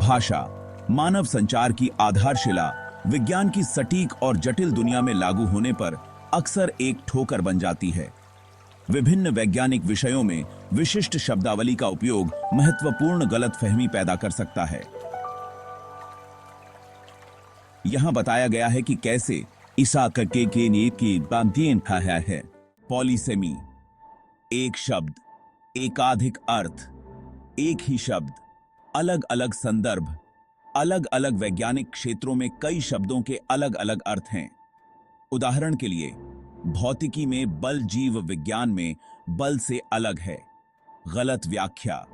भाषा मानव संचार की आधारशिला विज्ञान की सटीक और जटिल दुनिया में लागू होने पर अक्सर एक ठोकर बन जाती है। विभिन्न वैज्ञानिक विषयों में विशिष्ट शब्दावली का उपयोग महत्वपूर्ण गलतफहमी पैदा कर सकता है। यहां बताया गया है कि कैसे ईसा के नीति की बांधीन है। पॉलीसेमी, एक शब्द, एकाधिक अर्थ, एक ही शब्द, अलग अलग संदर्भ। अलग अलग वैज्ञानिक क्षेत्रों में कई शब्दों के अलग अलग अर्थ हैं। उदाहरण के लिए, भौतिकी में बल जीव विज्ञान में बल से अलग है। गलत व्याख्या,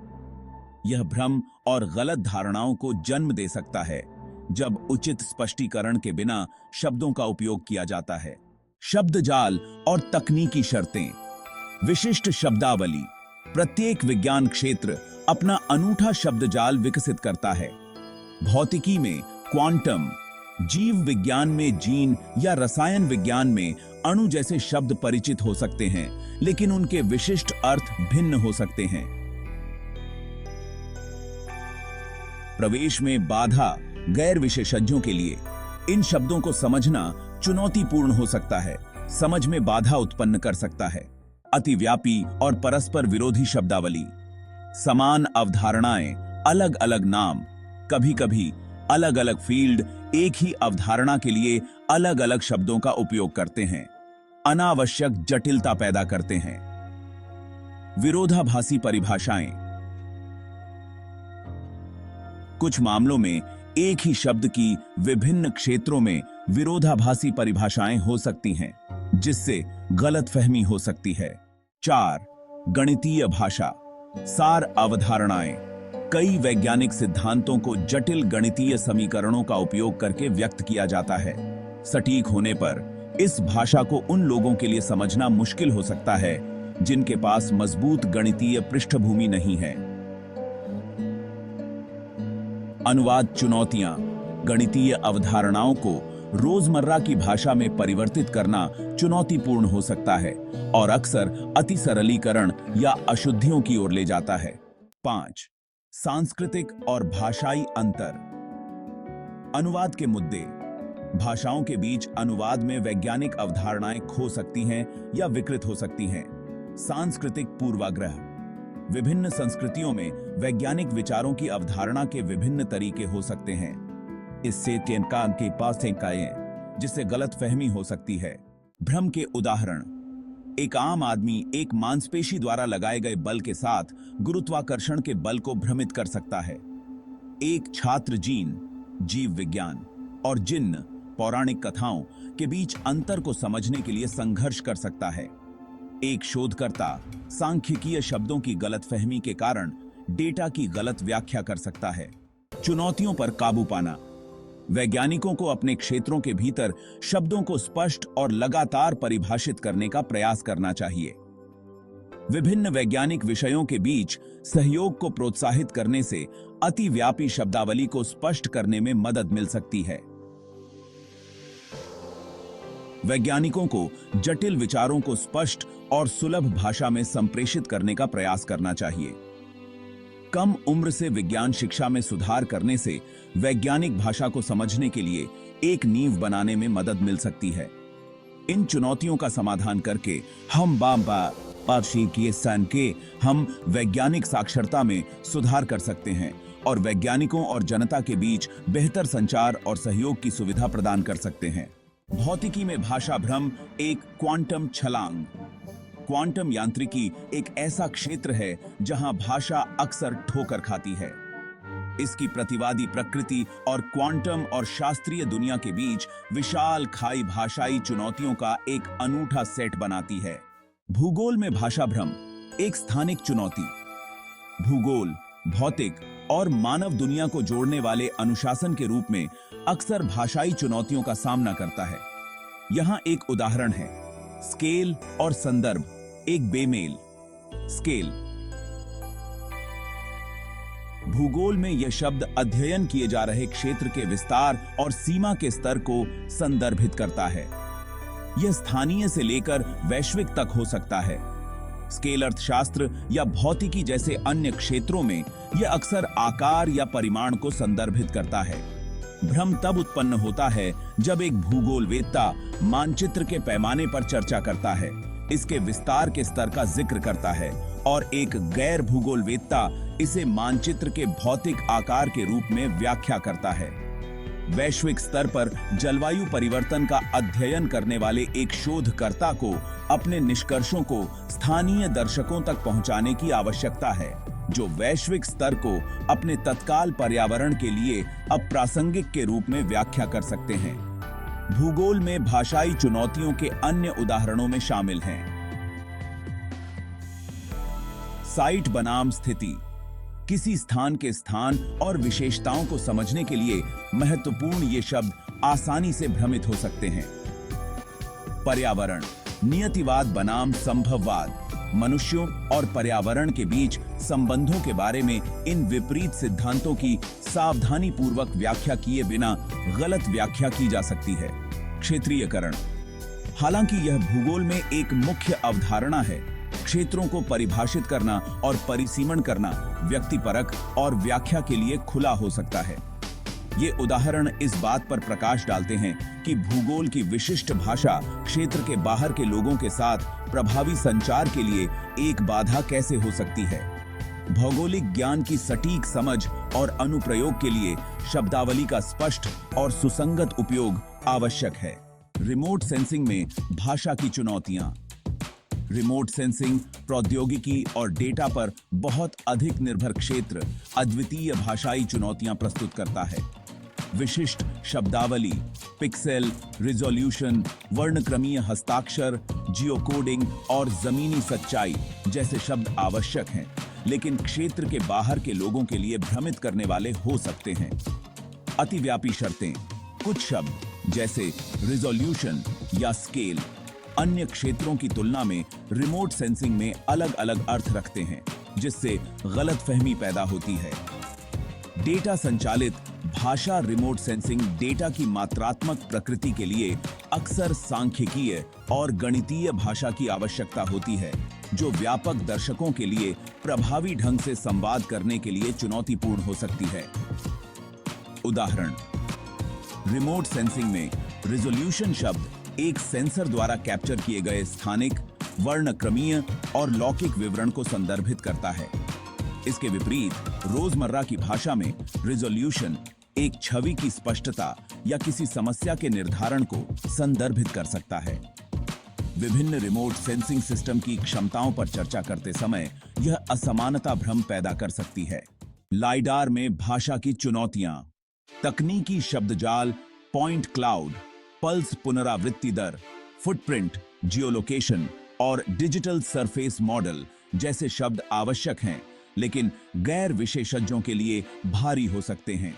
यह भ्रम और गलत धारणाओं को जन्म दे सकता है जब उचित स्पष्टीकरण के बिना शब्दों का उपयोग किया जाता है। शब्द जाल और तकनीकी शर्तें। विशिष्ट शब्दावली, प्रत्येक विज्ञान क्षेत्र अपना अनूठा शब्द जाल विकसित करता है। भौतिकी में क्वांटम, जीव विज्ञान में जीन या रसायन विज्ञान में अणु जैसे शब्द परिचित हो सकते हैं, लेकिन उनके विशिष्ट अर्थ भिन्न हो सकते हैं। प्रवेश में बाधा, गैर विशेषज्ञों के लिए इन शब्दों को समझना चुनौतीपूर्ण हो सकता है, समझ में बाधा उत्पन्न कर सकता है। अतिव्यापी और परस्पर विरोधी शब्दावली, समान अवधारणाएं, अलग अलग नाम, कभी कभी अलग अलग फील्ड एक ही अवधारणा के लिए अलग अलग शब्दों का उपयोग करते हैं, अनावश्यक जटिलता पैदा करते हैं। विरोधाभासी परिभाषाएं, कुछ मामलों में एक ही शब्द की विभिन्न क्षेत्रों में विरोधाभासी परिभाषाएं हो सकती हैं, जिससे गलतफहमी हो सकती है। 4. गणितीय भाषा, सार अवधारणाएं। कई वैज्ञानिक सिद्धांतों को जटिल गणितीय समीकरणों का उपयोग करके व्यक्त किया जाता है। सटीक होने पर इस भाषा को उन लोगों के लिए समझना मुश्किल हो सकता है जिनके पास मजबूत गणितीय पृष्ठभूमि नहीं है। अनुवाद चुनौतियां, गणितीय अवधारणाओं को रोजमर्रा की भाषा में परिवर्तित करना चुनौतीपूर्ण हो सकता है और अक्सर अति सरलीकरण या अशुद्धियों की ओर ले जाता है। 5. सांस्कृतिक और भाषाई अंतर। अनुवाद के मुद्दे। भाषाओं के बीच अनुवाद में वैज्ञानिक अवधारणाएं खो सकती हैं या विकृत हो सकती हैं। सांस्कृतिक पूर्वाग्रह, विभिन्न संस्कृतियों में वैज्ञानिक विचारों की अवधारणा के विभिन्न तरीके हो सकते हैं। इससे कान के पास जिससे गलतफहमी हो सकती है। भ्रम के उदाहरण, एक आम आदमी एक मांसपेशी द्वारा लगाए गए बल के साथ गुरुत्वाकर्षण के बल को भ्रमित कर सकता है। एक छात्र जीन, जीव विज्ञान और जिन्न, पौराणिक कथाओं के बीच अंतर को समझने के लिए संघर्ष कर सकता है। एक शोधकर्ता सांख्यिकीय शब्दों की गलतफहमी के कारण डेटा की गलत व्याख्या कर सकता है। चुनौतियों पर काबू पाना। वैज्ञानिकों को अपने क्षेत्रों के भीतर शब्दों को स्पष्ट और लगातार परिभाषित करने का प्रयास करना चाहिए। विभिन्न वैज्ञानिक विषयों के बीच सहयोग को प्रोत्साहित करने से अतिव्यापी शब्दावली को स्पष्ट करने में मदद मिल सकती है। वैज्ञानिकों को जटिल विचारों को स्पष्ट और सुलभ भाषा में संप्रेषित करने का प्रयास करना चाहिए। कम उम्र से विज्ञान शिक्षा में सुधार करने से वैज्ञानिक भाषा को समझने के लिए एक नींव बनाने में मदद मिल सकती है। इन चुनौतियों का समाधान करके हम वैज्ञानिक साक्षरता में सुधार कर सकते हैं और वैज्ञानिकों और जनता के बीच बेहतर संचार और सहयोग की सुविधा प्रदान कर सकते हैं। भौतिकी में भाषा भ्रम एक क्वांटम छलांग। क्वांटम यांत्रिकी एक ऐसा क्षेत्र है जहां भाषा अक्सर ठोकर खाती है। इसकी प्रतिवादी प्रकृति और क्वांटम और शास्त्रीय दुनिया के बीच विशाल खाई भाषाई चुनौतियों का एक अनूठा सेट बनाती है। भूगोल में भाषा भ्रम एक स्थानिक चुनौती। भूगोल, भौतिक और मानव दुनिया को जोड़ने वाले अनुशासन के रूप में अक्सर भाषाई चुनौतियों का सामना करता है। यहां एक उदाहरण है, स्केल और संदर्भ एक बेमेल। स्केल, भूगोल में यह शब्द अध्ययन किए जा रहे क्षेत्र के विस्तार और सीमा के स्तर को संदर्भित करता है। यह स्थानीय से लेकर वैश्विक तक हो सकता है। स्केल अर्थशास्त्र या भौतिकी जैसे अन्य क्षेत्रों में यह अक्सर आकार या परिमाण को संदर्भित करता है। भ्रम तब उत्पन्न होता है जब एक भूगोलवेत्ता मानचित्र के पैमाने पर चर्चा करता है, इसके विस्तार के स्तर का जिक्र करता है, और एक गैर भूगोलवेत्ता इसे मानचित्र के भौतिक आकार के रूप में व्याख्या करता है। वैश्विक स्तर पर जलवायु परिवर्तन का अध्ययन करने वाले एक शोधकर्ता को अपने निष्कर्षों को स्थानीय दर्शकों तक पहुंचाने की आवश्यकता है, जो वैश्विक स्तर को अपने तत्काल पर्यावरण के लिए अप्रासंगिक के रूप में व्याख्या कर सकते हैं। भूगोल में भाषाई चुनौतियों के अन्य उदाहरणों में शामिल हैं साइट बनाम स्थिति। किसी स्थान के स्थान और विशेषताओं को समझने के लिए महत्वपूर्ण ये शब्द आसानी से भ्रमित हो सकते हैं। पर्यावरण, नियतिवाद बनाम संभववाद। मनुष्यों और पर्यावरण के बीच संबंधों के बारे में इन विपरीत सिद्धांतों की सावधानीपूर्वक व्याख्या किए बिना गलत व्याख्या की जा सकती है। क्षेत्रीयकरण, हालांकि यह भूगोल में एक मुख्य अवधारणा है, क्षेत्रों को परिभाषित करना और परिसीमन करना व्यक्तिपरक और व्याख्या के लिए खुला हो सकता है। ये उदाहरण इस बात पर प्रकाश डालते हैं कि भूगोल की विशिष्ट भाषा क्षेत्र के बाहर के लोगों के साथ प्रभावी संचार के लिए एक बाधा कैसे हो सकती है। भौगोलिक ज्ञान की सटीक समझ और अनुप्रयोग के लिए शब्दावली का स्पष्ट और सुसंगत उपयोग आवश्यक है। रिमोट सेंसिंग में भाषा की चुनौतियां। रिमोट सेंसिंग प्रौद्योगिकी और डेटा पर बहुत अधिक निर्भर क्षेत्र अद्वितीय भाषाई चुनौतियां प्रस्तुत करता है। विशिष्ट शब्दावली, पिक्सेल, रिजोल्यूशन, वर्णक्रमीय हस्ताक्षर, जियोकोडिंग और जमीनी सच्चाई जैसे शब्द आवश्यक हैं, लेकिन क्षेत्र के बाहर के लोगों के लिए भ्रमित करने वाले हो सकते हैं। अतिव्यापी शर्तें, कुछ शब्द जैसे रिजोल्यूशन या स्केल अन्य क्षेत्रों की तुलना में रिमोट सेंसिंग में अलग-अलग अर्थ रखते हैं, जिससे गलतफहमी पैदा होती है। डेटा संचालित भाषा रिमोट सेंसिंग डेटा की मात्रात्मक प्रकृति के लिए अक्सर सांख्यिकीय और गणितीय भाषा की आवश्यकता होती है, जो व्यापक दर्शकों के लिए प्रभावी ढंग से संवाद करने के लिए चुनौतीपूर्ण हो सकती है। उदाहरण, रिमोट सेंसिंग में रिजोल्यूशन शब्द एक सेंसर द्वारा कैप्चर किए गए स्थानिक, वर्णक्रमीय और लौकिक विवरण को संदर्भित करता है। इसके विपरीत रोजमर्रा की भाषा में रिजोल्यूशन एक छवि की स्पष्टता या किसी समस्या के निर्धारण को संदर्भित कर सकता है। विभिन्न रिमोट सेंसिंग सिस्टम की क्षमताओं पर चर्चा करते समय यह असमानता भ्रम पैदा कर सकती है। लाइडार में भाषा की चुनौतियां, तकनीकी शब्दजाल, पॉइंट क्लाउड, पल्स पुनरावृत्ति दर, फुटप्रिंट, जियोलोकेशन और डिजिटल सरफेस मॉडल जैसे शब्द आवश्यक हैं, लेकिन गैर विशेषज्ञों के लिए भारी हो सकते हैं।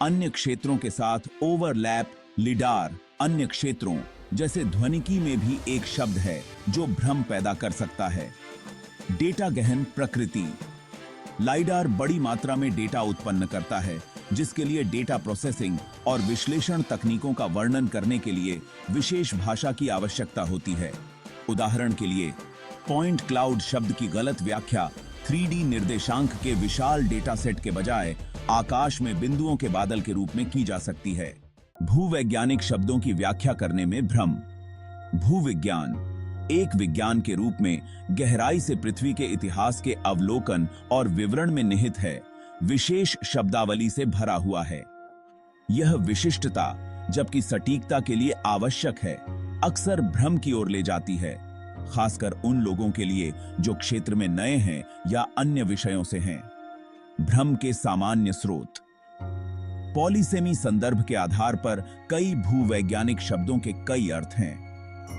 अन्य क्षेत्रों के साथ ओवरलैप लिडार अन्य क्षेत्रों जैसे ध्वनिकी में भी एक शब्द है जो भ्रम पैदा कर सकता है। डेटा गहन प्रकृति, लाइडार बड़ी मात्रा में डेटा उत्पन्न करता है, जिसके लिए डेटा प्रोसेसिंग और विश्लेषण तकनीकों का वर्णन करने के लिए विशेष भाषा की आवश्यकता होती है। उदाहरण के लिए, पॉइंट क्लाउड शब्द की गलत व्याख्या 3D निर्देशांक के विशाल डेटा सेट के बजाय आकाश में बिंदुओं के बादल के रूप में की जा सकती है। भूवैज्ञानिक शब्दों की व्याख्या करने में भ्रम। भूविज्ञान एक विज्ञान के रूप में गहराई से पृथ्वी के इतिहास के अवलोकन और विवरण में निहित है, विशेष शब्दावली से भरा हुआ है। यह विशिष्टता, जबकि सटीकता के लिए आवश्यक है, अक्सर भ्रम की ओर ले जाती है, खासकर उन लोगों के लिए जो क्षेत्र में नए हैं या अन्य विषयों से हैं। भ्रम के सामान्य स्रोत, पॉलीसेमी संदर्भ के आधार पर कई भूवैज्ञानिक शब्दों के कई अर्थ हैं।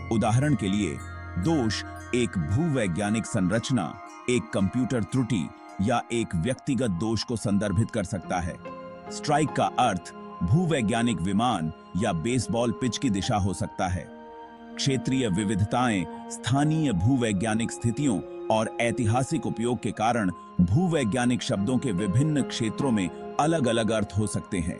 उदाहरण के लिए, दोष एक भूवैज्ञानिक संरचना, एक कंप्यूटर त्रुटि या एक व्यक्तिगत दोष को संदर्भित कर सकता है। स्ट्राइक का अर्थ भूवैज्ञानिक विमान या बेसबॉल पिच की दिशा हो सकता है। क्षेत्रीय विविधताएं स्थानीय भूवैज्ञानिक स्थितियों और ऐतिहासिक उपयोग के कारण भूवैज्ञानिक शब्दों के विभिन्न क्षेत्रों में अलग-अलग अर्थ हो सकते हैं।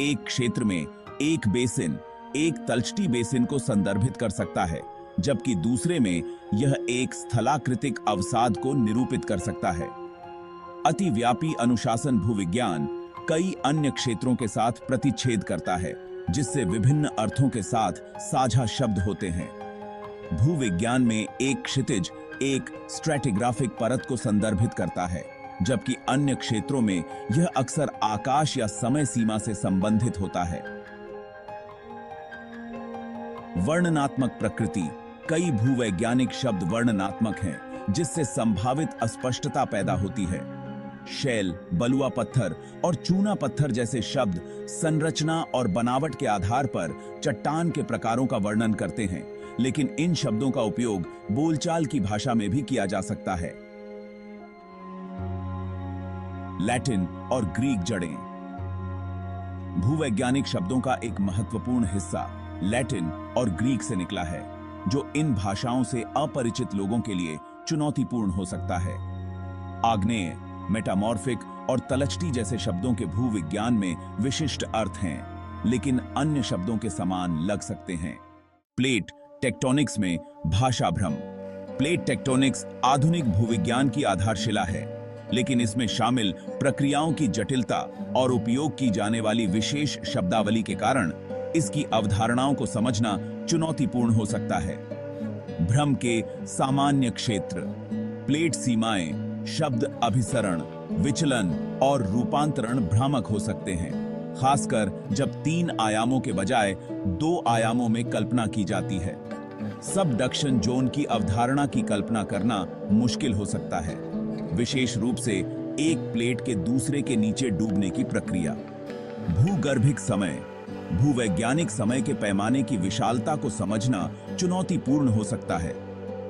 एक क्षेत्र में एक बेसिन एक तलछटी बेसिन को संदर्भित कर सकता है, जबकि दूसरे में यह एक स्थलाकृतिक अवसाद को निरूपित कर सकता है। अतिव्यापी अनुशासन भूविज्ञान कई अन्य क्षेत्रों के साथ प्रतिच्छेद करता है, जिससे विभिन्न अर्थों के साथ साझा शब्द होते हैं। भूविज्ञान में एक क्षितिज एक स्ट्रैटिग्राफिक परत को संदर्भित करता है, जबकि अन्य क्षेत्रों में यह अक्सर आकाश या समय सीमा से संबंधित होता है। वर्णनात्मक प्रकृति कई भूवैज्ञानिक शब्द वर्णनात्मक हैं, जिससे संभावित अस्पष्टता पैदा होती है। शैल, बलुआ पत्थर और चूना पत्थर जैसे शब्द संरचना और बनावट के आधार पर चट्टान के प्रकारों का वर्णन करते हैं, लेकिन इन शब्दों का उपयोग बोलचाल की भाषा में भी किया जा सकता है। लैटिन और ग्रीक जड़ें। भूवैज्ञानिक शब्दों का एक महत्वपूर्ण हिस्सा लैटिन और ग्रीक से निकला है, जो इन भाषाओं से अपरिचित लोगों के लिए चुनौतीपूर्ण हो सकता है। आग्नेय, मेटामॉर्फिक और तलछटी जैसे शब्दों के भूविज्ञान में विशिष्ट अर्थ हैं, लेकिन अन्य शब्दों के समान लग सकते हैं। प्लेट टेक्टोनिक्स में भाषा भ्रम। प्लेट टेक्टोनिक्स आधुनिक भूविज्ञान की आधारशिला है, लेकिन इसमें शामिल प्रक्रियाओं की जटिलता और उपयोग की जाने वाली विशेष शब्दावली के कारण इसकी अवधारणाओं को समझना चुनौतीपूर्ण हो सकता है। भ्रम के सामान्य क्षेत्र। प्लेट सीमाएं, शब्द अभिसरण, विचलन और रूपांतरण भ्रामक हो सकते हैं, खासकर जब 3 आयामों के बजाय 2 आयामों में कल्पना की जाती है। सबडक्शन जोन की अवधारणा की कल्पना करना मुश्किल हो सकता है, विशेष रूप से एक प्लेट के दूसरे के नीचे डूबने की प्रक्रिया। भूगर्भिक समय। भूवैज्ञानिक समय के पैमाने की विशालता को समझना चुनौतीपूर्ण हो सकता है।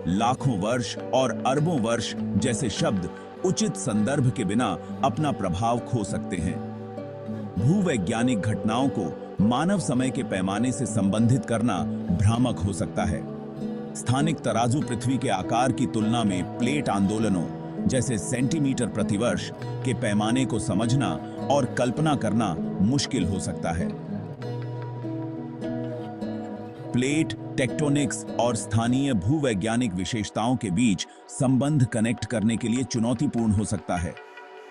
लाखों वर्ष और अरबों वर्ष जैसे शब्द उचित संदर्भ के बिना अपना प्रभाव खो सकते हैं। भूवैज्ञानिक घटनाओं को मानव समय के पैमाने से संबंधित करना भ्रामक हो सकता है। स्थानिक तराजू पृथ्वी के आकार की तुलना में प्लेट आंदोलनों जैसे सेंटीमीटर प्रतिवर्ष के पैमाने को समझना और कल्पना करना मुश्किल हो सकता है। प्लेट टेक्टोनिक्स और स्थानीय भूवैज्ञानिक विशेषताओं के बीच संबंध कनेक्ट करने के लिए चुनौतीपूर्ण हो सकता है।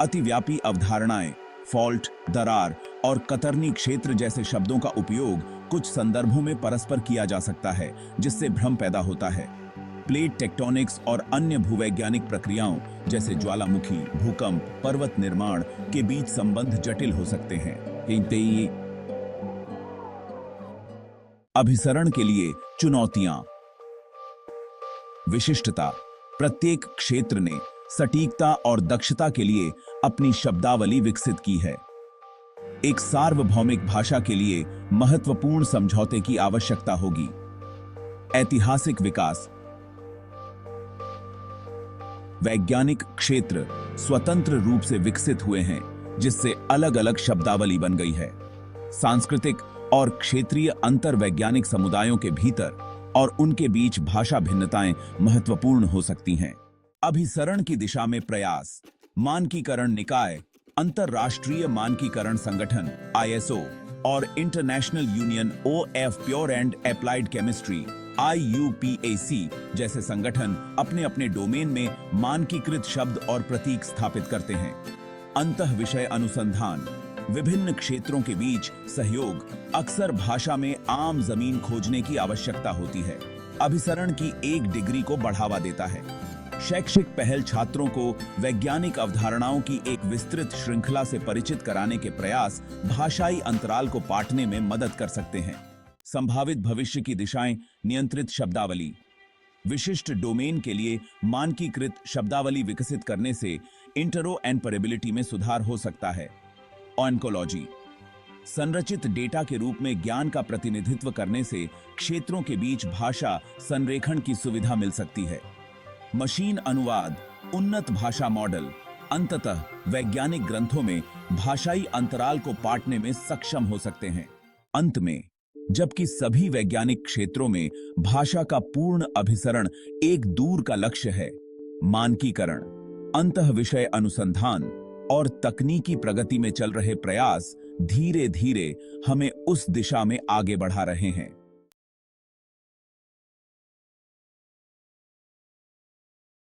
अतिव्यापी अवधारणाएं, फॉल्ट, दरार और कतरनी क्षेत्र जैसे शब्दों का उपयोग कुछ संदर्भों में परस्पर किया जा सकता है, जिससे भ्रम पैदा होता है। प्लेट टेक्टोनिक्स और अन्य भूवैज्ञानिक प्रक्रियाओं जैसे ज्वालामुखी, भूकंप, पर्वत निर्माण के बीच संबंध जटिल हो सकते हैं। अभिसरण के लिए चुनौतियां। विशिष्टता। प्रत्येक क्षेत्र ने सटीकता और दक्षता के लिए अपनी शब्दावली विकसित की है। एक सार्वभौमिक भाषा के लिए महत्वपूर्ण समझौते की आवश्यकता होगी। ऐतिहासिक विकास। वैज्ञानिक क्षेत्र स्वतंत्र रूप से विकसित हुए हैं, जिससे अलग अलग शब्दावली बन गई है। सांस्कृतिक और क्षेत्रीय अंतर वैज्ञानिक समुदायों के भीतर और उनके बीच भाषा भिन्नताएं महत्वपूर्ण हो सकती हैं। अभिसरण की दिशा में प्रयास। मानकीकरण निकाय, अंतरराष्ट्रीय मानकीकरण संगठन ISO और international union OF pure and applied chemistry IUPAC जैसे संगठन अपने अपने डोमेन में मानकीकृत शब्द और प्रतीक स्थापित करते हैं। अंतः विषय अनुसंधान। विभिन्न क्षेत्रों के बीच सहयोग अक्सर भाषा में आम जमीन खोजने की आवश्यकता होती है। अभिसरण की एक डिग्री को बढ़ावा देता है। शैक्षिक पहल छात्रों को वैज्ञानिक अवधारणाओं की एक विस्तृत श्रृंखला से परिचित कराने के प्रयास भाषाई अंतराल को पाटने में मदद कर सकते हैं। संभावित भविष्य की दिशाएं। नियंत्रित शब्दावली। विशिष्ट डोमेन के लिए मानकीकृत शब्दावली विकसित करने से इंटरोऑपरेबिलिटी में सुधार हो सकता है। ऑन्कोलॉजी। संरचित डेटा के रूप में ज्ञान का प्रतिनिधित्व करने से क्षेत्रों के बीच भाषा संरेखण की सुविधा मिल सकती है। मशीन अनुवाद। उन्नत भाषा मॉडल अंततः वैज्ञानिक ग्रंथों में भाषाई अंतराल को पाटने में सक्षम हो सकते हैं। अंत में, जबकि सभी वैज्ञानिक क्षेत्रों में भाषा का पूर्ण अभिसरण एक दूर का लक्ष्य है, मानकीकरण, अंतः विषय अनुसंधान और तकनीकी प्रगति में चल रहे प्रयास धीरे धीरे हमें उस दिशा में आगे बढ़ा रहे हैं।